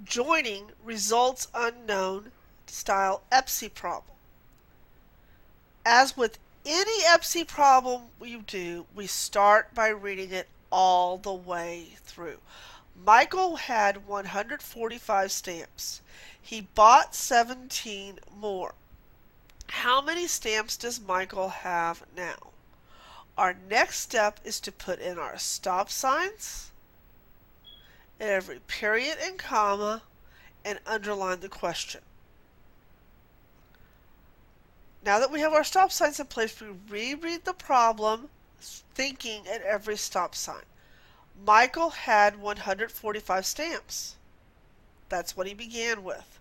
joining results unknown style EPSE problem. As with any EPSE problem we do, we start by reading it all the way through. Michael had 145 stamps. He bought 17 more. How many stamps does Michael have now? Our next step is to put in our stop signs in every period and comma and underline the question. Now that we have our stop signs in place, we reread the problem, thinking at every stop sign. Michael had 145 stamps. That's what he began with.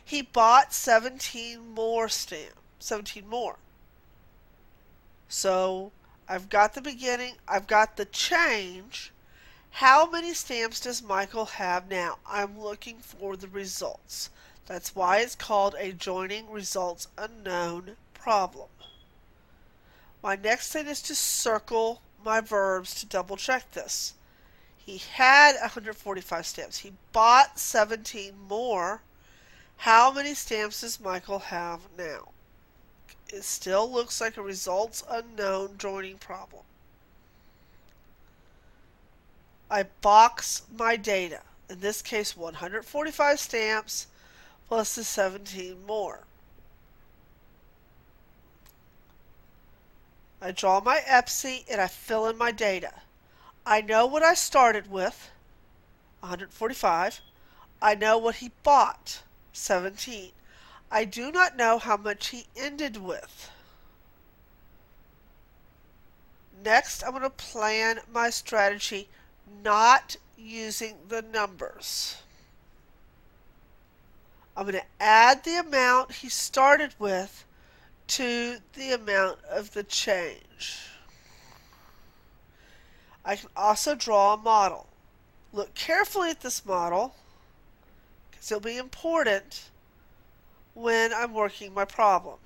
He bought 17 more stamps. 17 more. So I've got the beginning, I've got the change. How many stamps does Michael have now? I'm looking for the results. That's why it's called a joining results unknown problem. My next thing is to circle my verbs to double check this. He had 145 stamps. He bought 17 more. How many stamps does Michael have now? It still looks like a results unknown joining problem. I box my data. In this case, 145 stamps plus the 17 more. I draw my EPSE and I fill in my data. I know what I started with, 145. I know what he bought, 17. I do not know how much he ended with. Next, I'm going to plan my strategy not using the numbers. I'm going to add the amount he started with to the amount of the change. I can also draw a model. Look carefully at this model because it'll be important when I'm working my problem.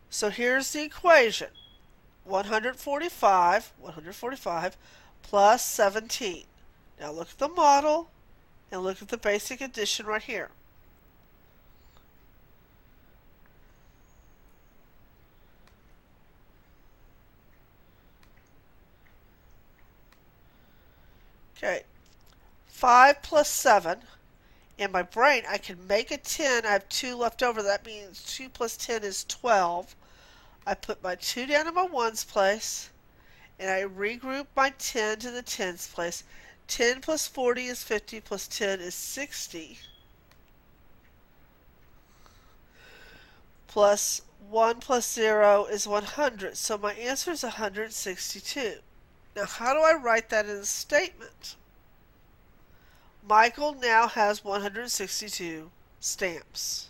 So here's the equation. 145 plus 17. Now look at the model and look at the basic addition right here. Okay, 5 plus 7. In my brain, I can make a 10. I have 2 left over. That means 2 plus 10 is 12. I put my 2 down in my ones place, and I regroup my 10 to the tens place. 10 plus 40 is 50, plus 10 is 60. Plus 1 plus 0 is 100. So my answer is 162. Now, how do I write that in a statement? Michael now has 162 stamps.